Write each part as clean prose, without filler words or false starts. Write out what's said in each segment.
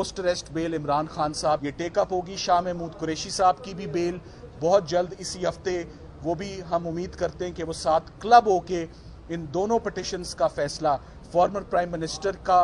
Post arrest bell Imran Khan साहब ये take up होगी। शाह महमूद कुरैशी साहब की भी बेल बहुत जल्द इसी हफ्ते, वो भी हम उम्मीद करते हैं कि वो साथ क्लब होके इन दोनों पिटिशंस का फैसला, फॉर्मर प्राइम मिनिस्टर का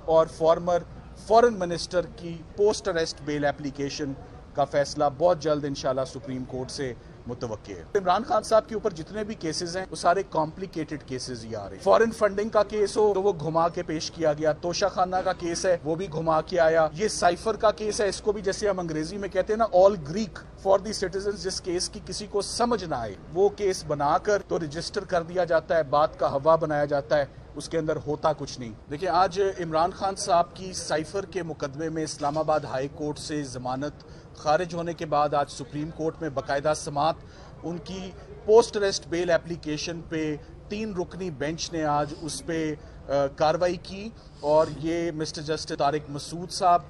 और फॉर्मर फॉरेन मिनिस्टर की पोस्ट अरेस्ट बेल एप्लीकेशन का फैसला बहुत जल्द इंशाल्लाह सुप्रीम कोर्ट से मुतवक्के है। इमरान खान साहब के ऊपर जितने भी केसेस हैं वो सारे कॉम्प्लिकेटेड केसेस ही आ रहे हैं। फॉरेन फंडिंग का केस हो तो वो घुमा के पेश किया गया, तोशाखाना का केस है वो भी घुमा के आया, ये साइफर का केस है, इसको भी जैसे हम अंग्रेजी में कहते हैं ना all Greek for the citizen, जिस केस की किसी को समझ ना आए वो केस बनाकर तो रजिस्टर कर दिया जाता है, बात का हवा बनाया जाता है, उसके अंदर होता कुछ नहीं। देखिए आज इमरान खान साहब की साइफर के मुकदमे में इस्लामाबाद हाई कोर्ट से जमानत खारिज होने के बाद आज सुप्रीम कोर्ट में बाकायदा समात उनकी पोस्ट अरेस्ट बेल एप्लीकेशन पे 3 रुकनी बेंच ने आज उस पर कार्रवाई की और ये मिस्टर जस्टिस तारिक मसूद साहब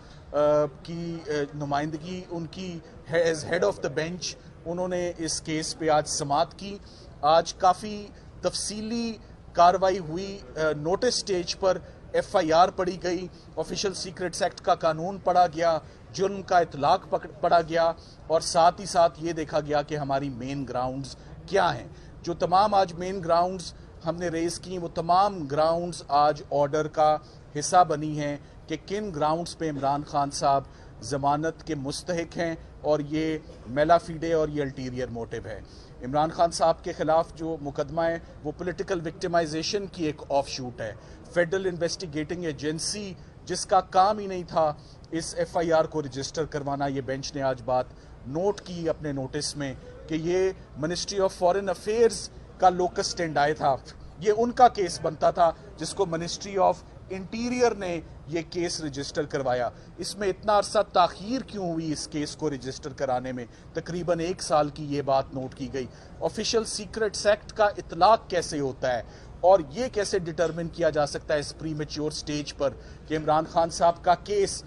की नुमाइंदगी उनकी as head of the bench उन्होंने इस केस पे आज समात की। आज काफ़ी तफसीली कार्रवाई हुई, नोटिस स्टेज पर FIR पढ़ी गई, ऑफिशियल सीक्रेट्स एक्ट का कानून पढ़ा गया, जुर्म का इतलाक पढ़ा गया और साथ ही साथ ये देखा गया कि हमारी मेन ग्राउंड्स क्या हैं। जो तमाम आज मेन ग्राउंड्स हमने रेज की वो तमाम ग्राउंड्स आज ऑर्डर का हिस्सा बनी हैं कि किन ग्राउंड्स पे इमरान खान साहब जमानत के मुस्तहिक हैं और ये मेला फीडे और ये अल्टीरियर मोटिव है। इमरान खान साहब के खिलाफ जो मुकदमा है वो पॉलिटिकल विक्टिमाइजेशन की एक ऑफ शूट है। फेडरल इन्वेस्टिगेटिंग एजेंसी जिसका काम ही नहीं था इस FIR को रजिस्टर करवाना, ये बेंच ने आज बात नोट की अपने नोटिस में कि ये मिनिस्ट्री ऑफ फॉरेन अफेयर्स का लोकस स्टैंडाई था, ये उनका केस बनता था जिसको मिनिस्ट्री ऑफ इंटीरियर ने ये केस रजिस्टर करवाया। इसमें इतना अरसा ताखीर क्यों हुई इस केस को रजिस्टर कराने में? तकरीबन 1 साल की ये बात नोट की गई। ऑफिशियल सीक्रेट्स एक्ट का इतलाक कैसे होता है और ये कैसे डिटरमिन किया जा सकता है इस प्रीमेच्योर स्टेज पर कि इमरान खान साहब का केस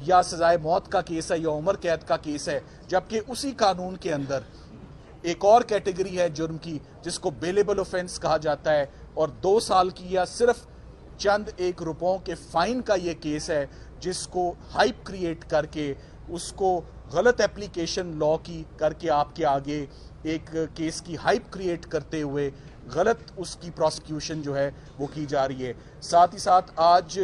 या सजाए मौत का केस है या उम्र कैद का केस है, जबकि उसी कानून के अंदर एक और कैटेगरी है जुर्म की जिसको बेलेबल ऑफेंस कहा जाता है और 2 साल की या सिर्फ चंद 1 रुपयों के फाइन का ये केस है जिसको हाइप क्रिएट करके उसको गलत एप्लीकेशन लॉ की करके आपके आगे एक केस की हाइप क्रिएट करते हुए गलत उसकी प्रोसिक्यूशन जो है वो की जा रही है। साथ ही साथ आज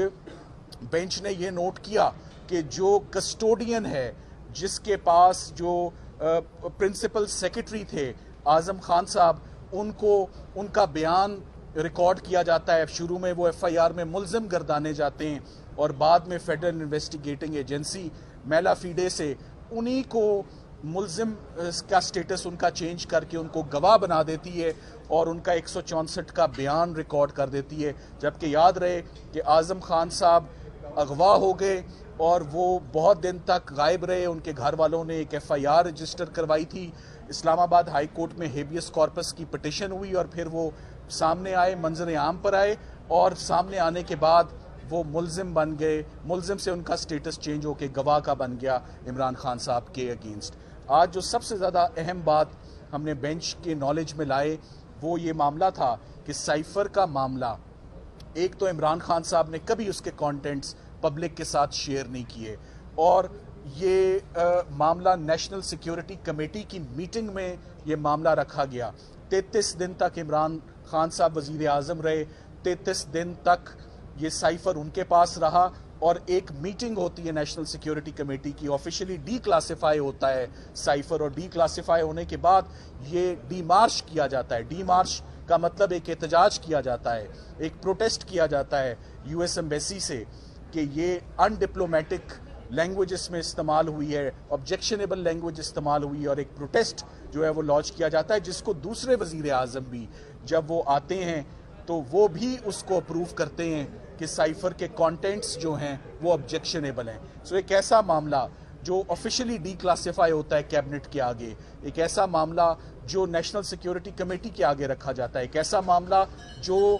बेंच ने ये नोट किया कि जो कस्टोडियन है जिसके पास जो प्रिंसिपल सेक्रेटरी थे आजम खान साहब, उनको उनका बयान रिकॉर्ड किया जाता है। शुरू में वो FIR में मुल्जिम गर्दाने जाते हैं और बाद में फेडरल इन्वेस्टिगेटिंग एजेंसी मेला फीडे से उन्हीं को मुल्जिम का स्टेटस उनका चेंज करके उनको गवाह बना देती है और उनका 164 का बयान रिकॉर्ड कर देती है। जबकि याद रहे कि आजम खान साहब अगवा हो गए और वो बहुत दिन तक गायब रहे। उनके घर वालों ने एक FIR रजिस्टर करवाई थी, इस्लामाबाद हाई कोर्ट में हेबियस कॉर्पस की पिटिशन हुई और फिर वो सामने आए, मंजर आम पर आए और सामने आने के बाद वो मुल्जिम बन गए। मुल्जिम से उनका स्टेटस चेंज होकर गवाह का बन गया इमरान खान साहब के अगेंस्ट। आज जो सबसे ज़्यादा अहम बात हमने बेंच के नॉलेज में लाए वो ये मामला था कि साइफर का मामला, एक तो इमरान खान साहब ने कभी उसके कंटेंट्स पब्लिक के साथ शेयर नहीं किए और ये मामला नेशनल सिक्योरिटी कमेटी की मीटिंग में ये मामला रखा गया। 33 दिन तक इमरान खान साहब वजीर आज़म रहे, 33 दिन तक ये साइफर उनके पास रहा और एक मीटिंग होती है नेशनल सिक्योरिटी कमेटी की, ऑफिशियली डी क्लासीफाई होता है साइफर और डी क्लासीफाई होने के बाद ये डी मार्च किया जाता है। डी मार्च का मतलब एक एहतजाज किया जाता है, एक प्रोटेस्ट किया जाता है US एम्बेसी से कि ये अनडिप्लोमेटिक लैंग्वेजेस में इस्तेमाल हुई है, ऑब्जेक्शनेबल लैंग्वेज इस्तेमाल हुई है और एक प्रोटेस्ट जो है वो लॉन्च किया जाता है जिसको दूसरे वजीर आज़म भी जब वो आते हैं तो वो भी उसको अप्रूव करते हैं कि साइफर के कंटेंट्स जो हैं वो ऑब्जेक्शनेबल हैं। सो एक ऐसा मामला जो ऑफिशियली डी क्लासीफाई होता है कैबिनेट के आगे, एक ऐसा मामला जो नेशनल सिक्योरिटी कमेटी के आगे रखा जाता है, एक ऐसा मामला जो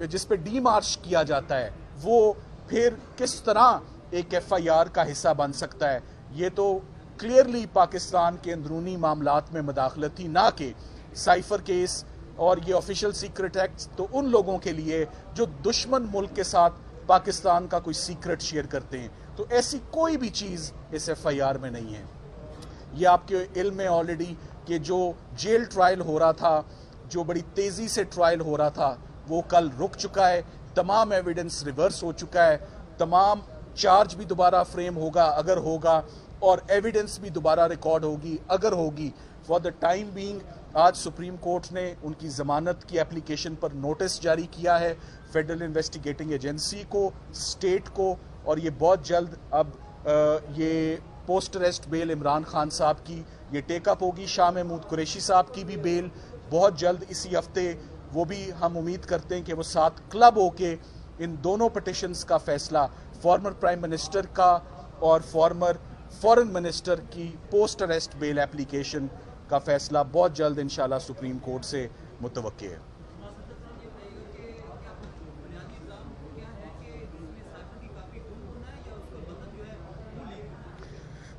जिस पे डी मार्च किया जाता है, वो फिर किस तरह एक FIR का हिस्सा बन सकता है? ये तो क्लियरली पाकिस्तान के अंदरूनी मामलात में मदाखलत थी, ना कि साइफर केस और ये ऑफिशियल सीक्रेट एक्ट तो उन लोगों के लिए जो दुश्मन मुल्क के साथ पाकिस्तान का कोई सीक्रेट शेयर करते हैं, तो ऐसी कोई भी चीज़ इस FIR में नहीं है। ये आपके इल्म में ऑलरेडी कि जो जेल ट्रायल हो रहा था, जो बड़ी तेज़ी से ट्रायल हो रहा था, वो कल रुक चुका है। तमाम एविडेंस रिवर्स हो चुका है, तमाम चार्ज भी दोबारा फ्रेम होगा अगर होगा, और एविडेंस भी दोबारा रिकॉर्ड होगी अगर होगी। फॉर द टाइम बीइंग आज सुप्रीम कोर्ट ने उनकी जमानत की एप्लीकेशन पर नोटिस जारी किया है फेडरल इन्वेस्टिगेटिंग एजेंसी को, स्टेट को, और ये बहुत जल्द अब ये post arrest bell Imran Khan साहब की ये टेकअप होगी। शाह महमूद कुरैशी साहब की भी बेल बहुत जल्द इसी हफ्ते, वो भी हम उम्मीद करते हैं कि वो साथ क्लब होके इन दोनों पिटिशंस का फैसला, फॉर्मर प्राइम मिनिस्टर का और फॉर्मर फॉरेन मिनिस्टर की पोस्ट अरेस्ट बेल एप्लीकेशन का फैसला बहुत जल्द इंशाल्लाह सुप्रीम कोर्ट से मुतवक्के है।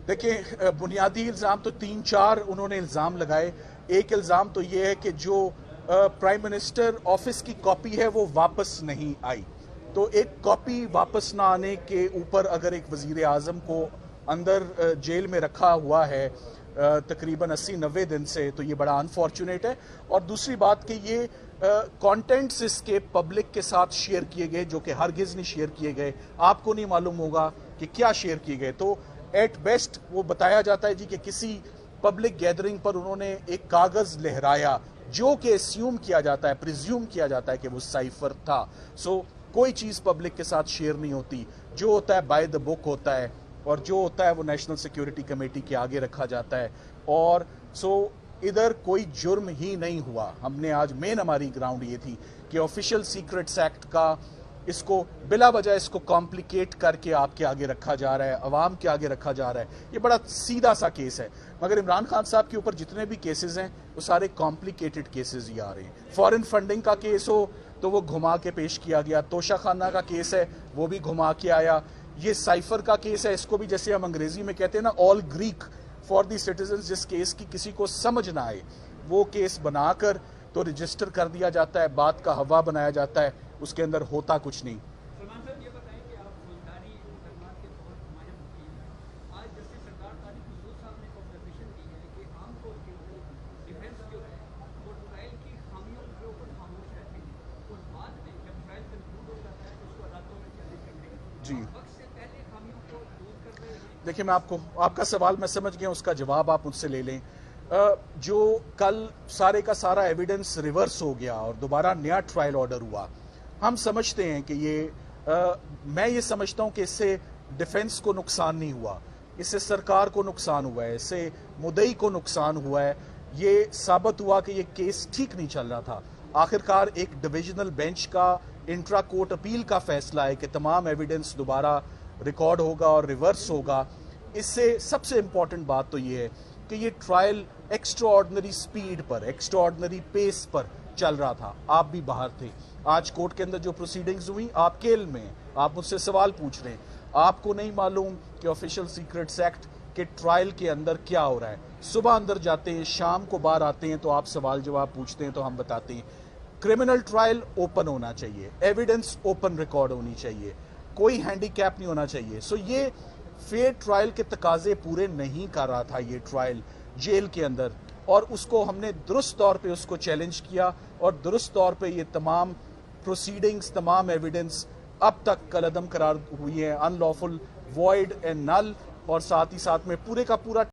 देखिए, बुनियादी इल्ज़ाम तो 3-4 उन्होंने इल्ज़ाम लगाए। एक इल्ज़ाम तो ये है कि जो प्राइम मिनिस्टर ऑफिस की कॉपी है वो वापस नहीं आई। तो एक कॉपी वापस ना आने के ऊपर अगर एक वज़ीर आज़म को अंदर जेल में रखा हुआ है तकरीबन 80-90 दिन से, तो ये बड़ा अनफॉर्चुनेट है। और दूसरी बात कि ये कंटेंट्स इसके पब्लिक के साथ शेयर किए गए जो कि हरगिज़ नहीं शेयर किए गए। आपको नहीं मालूम होगा कि क्या शेयर किए गए। तो एट बेस्ट वो बताया जाता है जी कि किसी पब्लिक गैदरिंग पर उन्होंने एक कागज़ लहराया जो कि अस्यूम किया जाता है, प्रिज्यूम किया जाता है कि वो साइफर था। सो कोई चीज़ पब्लिक के साथ शेयर नहीं होती, जो होता है बाय द बुक होता है, और जो होता है वो नेशनल सिक्योरिटी कमेटी के आगे रखा जाता है। और सो इधर कोई जुर्म ही नहीं हुआ। हमने आज मेन हमारी ग्राउंड ये थी कि ऑफिशियल सीक्रेट्स एक्ट का इसको बिला वजह इसको कॉम्प्लिकेट करके आपके आगे रखा जा रहा है, अवाम के आगे रखा जा रहा है। ये बड़ा सीधा सा केस है, मगर इमरान खान साहब के ऊपर जितने भी केसेस हैं वो सारे कॉम्प्लिकेटेड केसेस ही आ रहे हैं। फॉरेन फंडिंग का केस हो तो वो घुमा के पेश किया गया, तोशा खाना का केस है वो भी घुमा के आया, ये साइफर का केस है, इसको भी जैसे हम अंग्रेजी में कहते हैं ना, all Greek for the citizen, जिस केस की किसी को समझ ना आए वो केस बनाकर तो रजिस्टर कर दिया जाता है, बात का हवा बनाया जाता है, उसके अंदर होता कुछ नहीं। सलमान साहब ये बताएं कि आप फौजदारी मुकदमा के तौर पर नुमाया वकील हैं। आज जस्टिस सरदार तारिक मसूद साहब ने ऑब्जर्वेशन दी है कि आमतौर के ऊपर डिफेंस जो है वो ट्रायल की खामियों के ऊपर खामोश रहते हैं और बाद में जब ट्रायल कंक्लूड हो जाता है तो उसको अदालतों में चैलेंज करते हैं। जी, वक्त से पहले खामियों को दूर कर रहे हैं। देखिए, मैं आपका सवाल मैं समझ गया, उसका जवाब आप मुझसे ले लें। जो कल सारे का सारा एविडेंस रिवर्स हो गया और दोबारा नया ट्रायल ऑर्डर हुआ, हम समझते हैं कि मैं ये समझता हूं कि इससे डिफेंस को नुकसान नहीं हुआ, इससे सरकार को नुकसान हुआ है, इससे मुद्दई को नुकसान हुआ है। ये साबित हुआ कि ये केस ठीक नहीं चल रहा था। आखिरकार एक डिविजनल बेंच का इंट्रा कोर्ट अपील का फैसला है कि तमाम एविडेंस दोबारा रिकॉर्ड होगा और रिवर्स होगा। इससे सबसे इंपॉर्टेंट बात तो ये है कि ये ट्रायल एक्स्ट्रा ऑर्डिनरी स्पीड पर, एक्स्ट्रा ऑर्डिनरी पेस पर चल रहा था। आप भी बाहर थे, आज कोर्ट के अंदर जो प्रोसीडिंग्स हुई आपके इल्म में, आप मुझसे सवाल पूछ रहे हैं, आपको नहीं मालूम कि ऑफिशियल सीक्रेट्स एक्ट के ट्रायल के अंदर क्या हो रहा है। सुबह अंदर जाते हैं, शाम को बाहर आते हैं, तो आप सवाल जवाब पूछते हैं तो हम बताते हैं। क्रिमिनल ट्रायल ओपन होना चाहिए, एविडेंस ओपन रिकॉर्ड होनी चाहिए, कोई हैंडीकैप नहीं होना चाहिए। सो ये फेयर ट्रायल के तकाजे पूरे नहीं कर रहा था ये ट्रायल जेल के अंदर, और उसको हमने दुरुस्त तौर पे उसको चैलेंज किया और दुरुस्त तौर पे ये तमाम प्रोसीडिंग्स, तमाम एविडेंस अब तक कलअदम करार हुई है, अनलॉफुल, वॉइड एंड नल, और साथ ही साथ में पूरे का पूरा